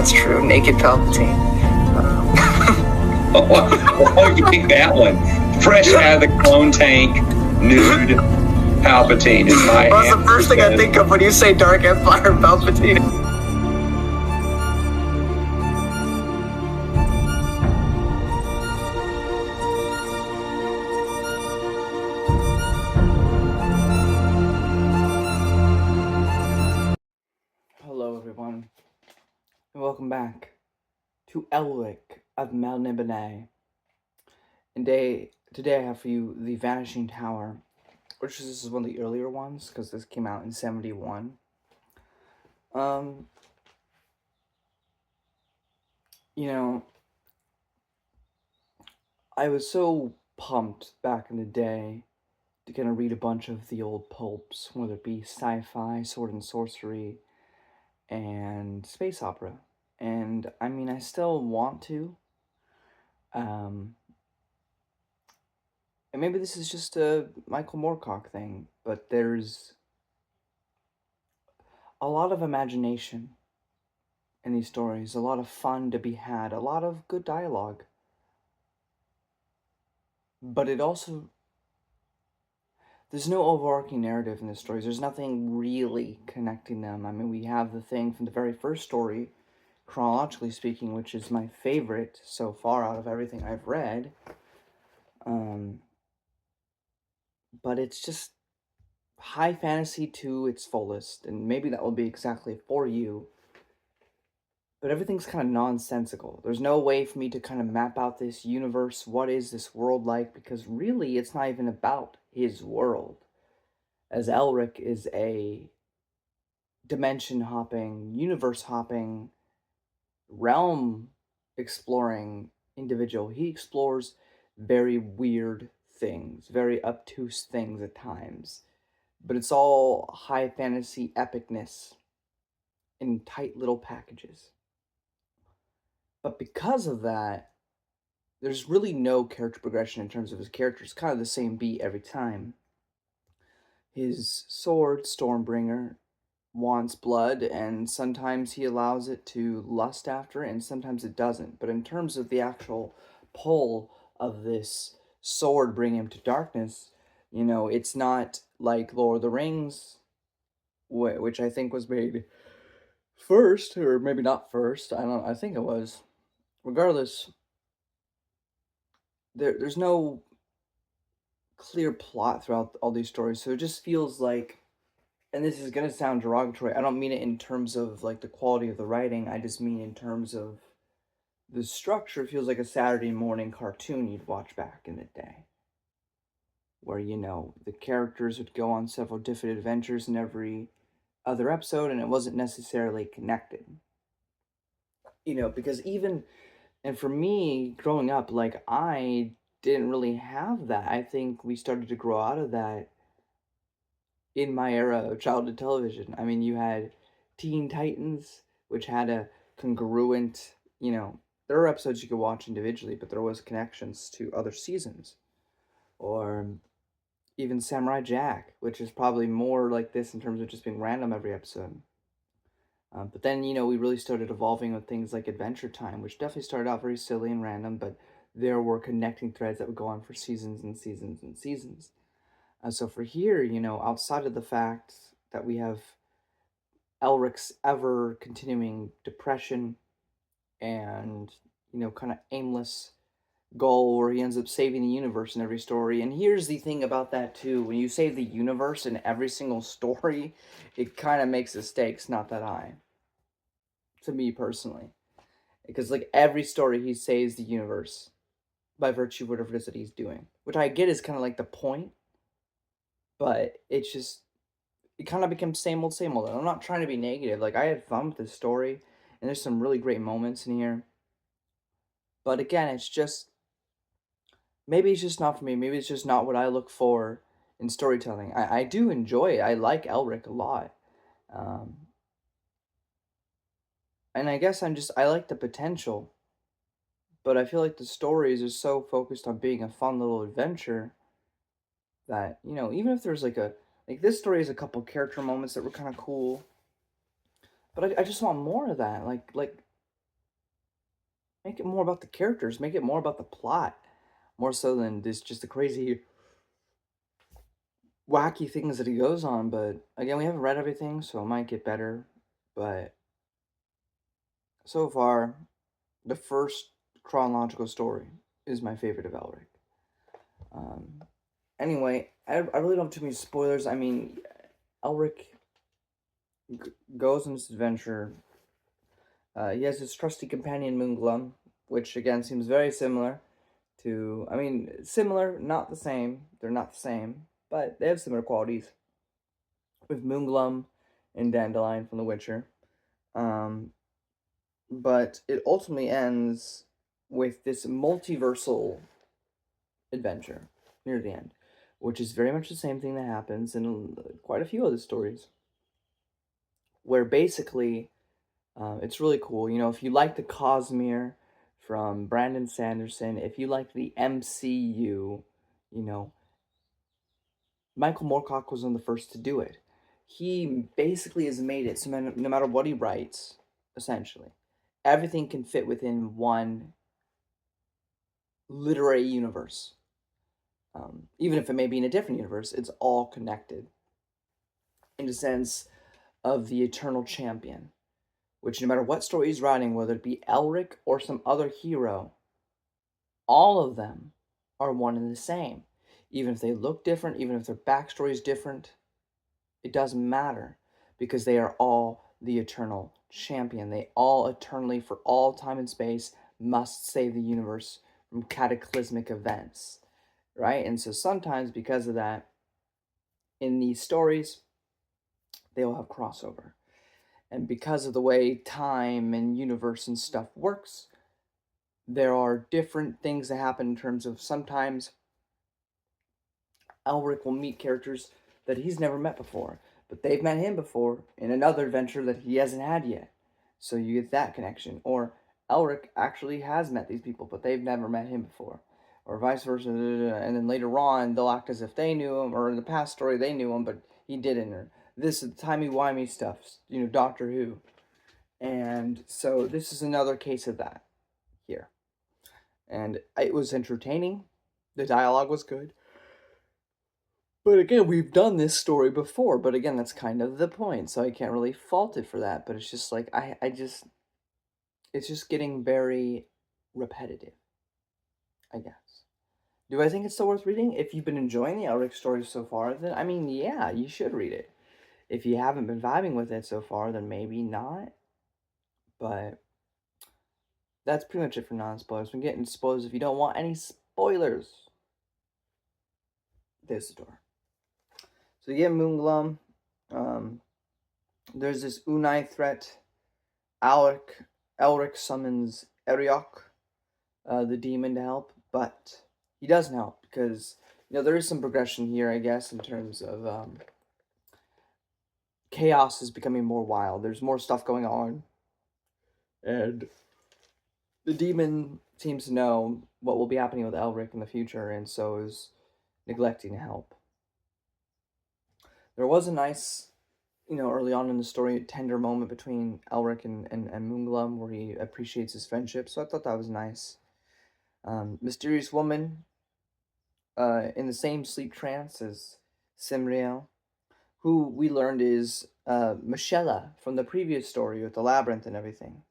That's true. Naked Palpatine. Oh, you pick that one. Fresh out of the clone tank, nude Palpatine is my Well, that's the first thing I think of when you say Dark Empire Palpatine. Hello everyone, and welcome back to Elric of Melnibone. And today I have for you the Vanishing Tower, which this is one of the earlier ones, because this came out in 71. You know, I was so pumped back in the day to kind of read a bunch of the old pulps, whether it be sci-fi, sword and sorcery, and space opera. And I mean, I still want to. And maybe this is just a Michael Moorcock thing, but there's a lot of imagination in these stories, a lot of fun to be had, a lot of good dialogue. But it also, there's no overarching narrative in the stories. There's nothing really connecting them. I mean, we have the thing from the very first story, chronologically speaking, which is my favorite so far out of everything I've read. But it's just high fantasy to its fullest, and maybe that will be exactly for you. But everything's kind of nonsensical. There's no way for me to kind of map out this universe. What is this world like? Because really, it's not even about his world. As Elric is a dimension hopping, universe hopping, realm exploring individual. He explores very weird things, very obtuse things at times. But it's all high fantasy epicness in tight little packages. But because of that, there's really no character progression in terms of his character. It's kind of the same beat every time. His sword, Stormbringer, wants blood, and sometimes he allows it to lust after it, and sometimes it doesn't. But in terms of the actual pull of this sword bringing him to darkness, it's not like Lord of the Rings, which I think was made first, or maybe not first. I think it was. Regardless, there's no clear plot throughout all these stories, so it just feels like, and this is gonna sound derogatory, I don't mean it in terms of like the quality of the writing, I just mean in terms of the structure. It feels like a Saturday morning cartoon you'd watch back in the day, where the characters would go on several different adventures in every other episode, and it wasn't necessarily connected. Because even, and for me growing up, like, I didn't really have that. I think we started to grow out of that in my era of childhood television. I mean, you had Teen Titans, which had a congruent, there are episodes you could watch individually, but there was connections to other seasons. Or even Samurai Jack, which is probably more like this in terms of just being random every episode. But then, we really started evolving with things like Adventure Time, which definitely started out very silly and random, but there were connecting threads that would go on for seasons and seasons and seasons. So for here, outside of the fact that we have Elric's ever continuing depression and, kind of aimless goal where he ends up saving the universe in every story. And here's the thing about that too. When you save the universe in every single story, it kind of makes the stakes not that high. To me personally. Because like every story he saves the universe by virtue of whatever it is that he's doing. Which I get is kind of like the point. But it's just, it kind of becomes same old, same old. And I'm not trying to be negative. Like, I had fun with this story, and there's some really great moments in here. But again, it's just, maybe it's just not for me. Maybe it's just not what I look for in storytelling. I do enjoy it. I like Elric a lot. And I guess I like the potential. But I feel like the stories are so focused on being a fun little adventure that, even if there's like this story has a couple character moments that were kind of cool. But I just want more of that. Like Make it more about the characters. Make it more about the plot, more so than this just the crazy, wacky things that he goes on. But again, we haven't read everything, so it might get better. But so far, the first chronological story is my favorite of Elric. Um, anyway, I really don't have too many spoilers. I mean, Elric goes on this adventure. He has his trusty companion Moonglum, which again seems very similar to. I mean, similar, not the same. They're not the same, but they have similar qualities with Moonglum and Dandelion from The Witcher. Um, but it ultimately ends with this multiversal adventure near the end, which is very much the same thing that happens in quite a few other stories, where basically it's really cool. You know, if you like the Cosmere from Brandon Sanderson, if you like the MCU, you know, Michael Moorcock was one of the first to do it. He basically has made it so no matter what he writes, essentially, everything can fit within one literary universe. Even if it may be in a different universe, it's all connected in the sense of the eternal champion, which no matter what story he's writing, whether it be Elric or some other hero, all of them are one and the same. Even if they look different, even if their backstory is different, it doesn't matter because they are all the eternal champion. They all eternally, for all time and space, must save the universe from cataclysmic events, right? And so sometimes, because of that, in these stories, they will have crossover. And because of the way time and universe and stuff works, there are different things that happen in terms of sometimes Elric will meet characters that he's never met before, but they've met him before in another adventure that he hasn't had yet. So you get that connection. Or Elric actually has met these people, but they've never met him before. Or vice versa. And then later on, they'll act as if they knew him, or in the past story, they knew him, but he didn't. Or this is timey-wimey stuff, you know, Doctor Who. And so this is another case of that here. And it was entertaining. The dialogue was good. But again, we've done this story before, but again, that's kind of the point, so I can't really fault it for that, but it's just like, it's just getting very repetitive, I guess. Do I think it's still worth reading? If you've been enjoying the Elric stories so far, then, I mean, yeah, you should read it. If you haven't been vibing with it so far, then maybe not, but that's pretty much it for non-spoilers. We're getting spoilers. If you don't want any spoilers, there's the door. So you get Moonglum. There's this Unai threat. Elric summons Eriok, the demon, to help, but he doesn't help because, you know, there is some progression here, I guess, in terms of chaos is becoming more wild. There's more stuff going on, and the demon seems to know what will be happening with Elric in the future, and so is neglecting to help. There was a nice, you know, early on in the story, tender moment between Elric and Moonglum where he appreciates his friendship, so I thought that was nice. Mysterious woman in the same sleep trance as Simriel, who we learned is Michelle from the previous story with the labyrinth and everything.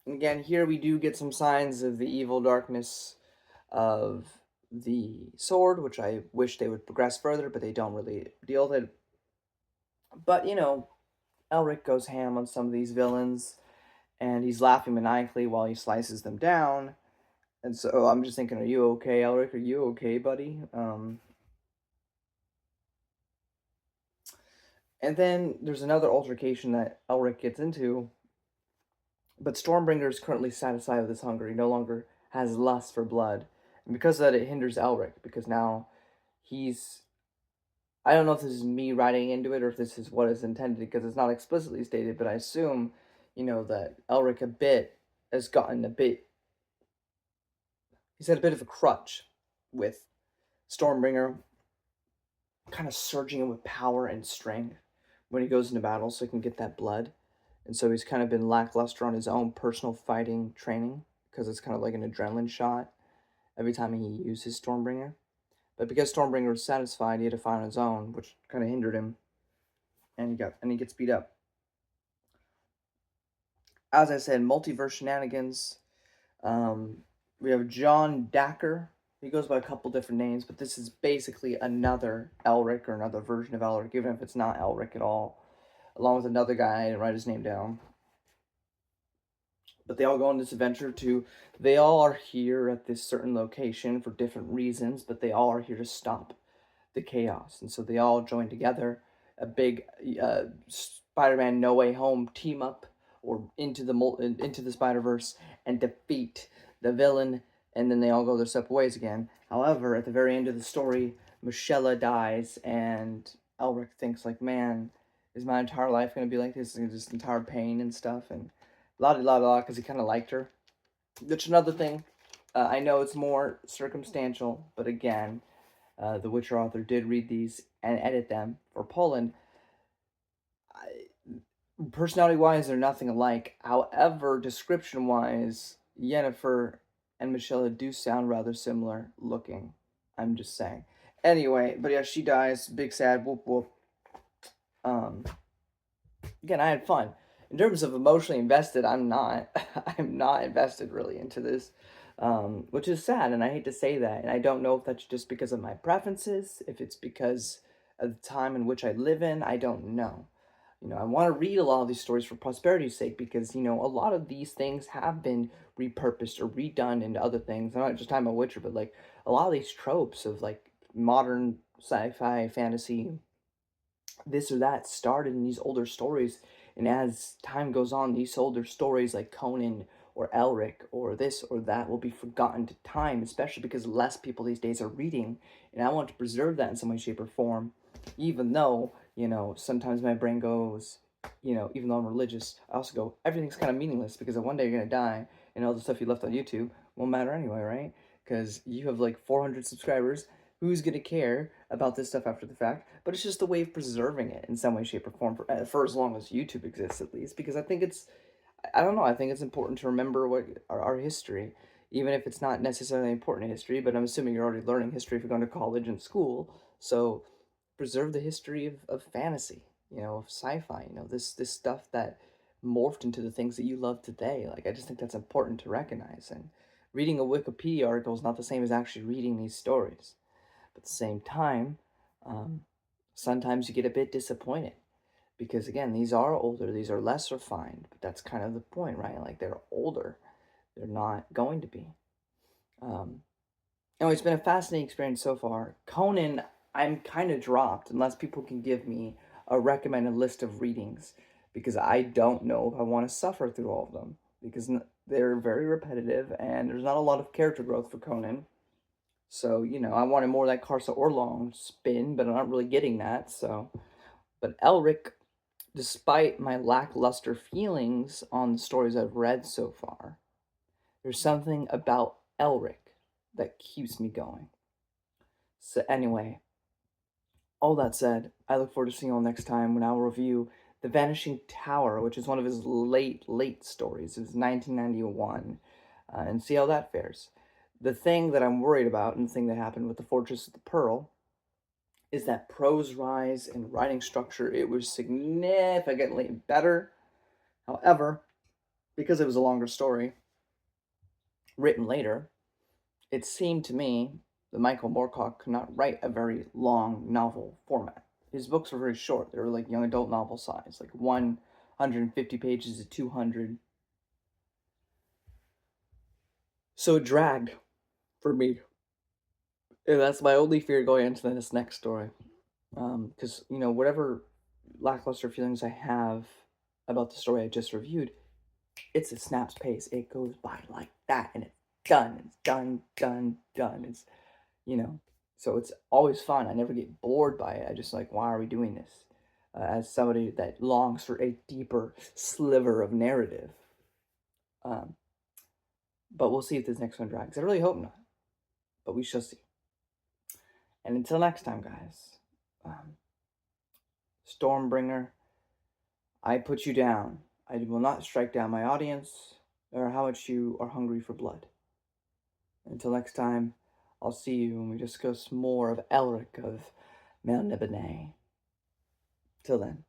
Again, here we do get some signs of the evil darkness of the sword, which I wish they would progress further, but they don't really deal with it. But, you know, Elric goes ham on some of these villains, and he's laughing maniacally while he slices them down. And so I'm just thinking, are you okay, Elric? Are you okay, buddy? And then there's another altercation that Elric gets into, but Stormbringer is currently satisfied with his hunger. He no longer has lust for blood. And because of that, it hinders Elric, because now he's... I don't know if this is me writing into it or if this is what is intended, because it's not explicitly stated, but I assume, you know, that Elric has gotten a bit... He's had a bit of a crutch with Stormbringer kind of surging in with power and strength when he goes into battle so he can get that blood. And so he's kind of been lackluster on his own personal fighting training because it's kind of like an adrenaline shot every time he uses Stormbringer. But because Stormbringer was satisfied, he had to fight on his own, which kind of hindered him, and he gets beat up. As I said, multiverse shenanigans. We have John Dacker. He goes by a couple different names, but this is basically another Elric or another version of Elric, even if it's not Elric at all, along with another guy. I didn't write his name down. But they all go on this adventure they all are here at this certain location for different reasons, but they all are here to stop the chaos. And so they all join together, a big Spider-Man No Way Home team up, or into the Spider-Verse, and defeat the villain, and then they all go their separate ways again. However, at the very end of the story, Michelle dies, and Elric thinks like, man, is my entire life going to be like this? This entire pain and stuff, and la because he kind of liked her. Which another thing, I know it's more circumstantial, but again, the Witcher author did read these and edit them for Poland. Personality-wise, they're nothing alike. However, description-wise, Yennefer and Michelle do sound rather similar looking. I'm just saying. Anyway, but yeah, she dies. Big sad. Whoop whoop. Again, I had fun. In terms of emotionally invested, I'm not. I'm not invested really into this, which is sad, and I hate to say that. And I don't know if that's just because of my preferences, if it's because of the time in which I live in. I don't know. I want to read a lot of these stories for prosperity's sake because, a lot of these things have been repurposed or redone into other things. I'm not just talking about Witcher, but like a lot of these tropes of like modern sci-fi, fantasy, this or that started in these older stories. And as time goes on, these older stories like Conan or Elric or this or that will be forgotten to time, especially because less people these days are reading. And I want to preserve that in some way, shape, or form, even though, sometimes my brain goes, even though I'm religious, I also go, everything's kind of meaningless because one day you're going to die and all the stuff you left on YouTube won't matter anyway, right? Because you have like 400 subscribers. Who's going to care about this stuff after the fact? But it's just a way of preserving it in some way, shape, or form for as long as YouTube exists, at least. Because I think I don't know, I think it's important to remember what our history, even if it's not necessarily important history, but I'm assuming you're already learning history if you're going to college and school. So preserve the history of fantasy, of sci-fi, this stuff that morphed into the things that you love today. Like, I just think that's important to recognize. And reading a Wikipedia article is not the same as actually reading these stories. But at the same time, sometimes you get a bit disappointed because, again, these are older, these are less refined, but that's kind of the point, right? Like, they're older, they're not going to be. Anyway, it's been a fascinating experience so far. Conan, I'm kind of dropped unless people can give me a recommended list of readings because I don't know if I want to suffer through all of them because they're very repetitive and there's not a lot of character growth for Conan. So, I wanted more of that Carsa Orlong spin, but I'm not really getting that, so. But Elric, despite my lackluster feelings on the stories I've read so far, there's something about Elric that keeps me going. So anyway, all that said, I look forward to seeing you all next time when I'll review The Vanishing Tower, which is one of his late stories. It was 1991, and see how that fares. The thing that I'm worried about, and the thing that happened with the Fortress of the Pearl, is that prose rise and writing structure, it was significantly better. However, because it was a longer story, written later, it seemed to me that Michael Moorcock could not write a very long novel format. His books were very short. They were like young adult novel size, like 150 pages to 200. So it dragged for me. And that's my only fear going into this next story. Because, whatever lackluster feelings I have about the story I just reviewed, it's a snap's pace. It goes by like that, and it's done. It's done. It's, so it's always fun. I never get bored by it. I just like, why are we doing this? As somebody that longs for a deeper sliver of narrative. But we'll see if this next one drags. I really hope not. But we shall see. And until next time, guys, Stormbringer, I put you down I will not strike down my audience, or how much you are hungry for blood. Until next time, I'll see you when we discuss more of Elric of Melnibone. Till then.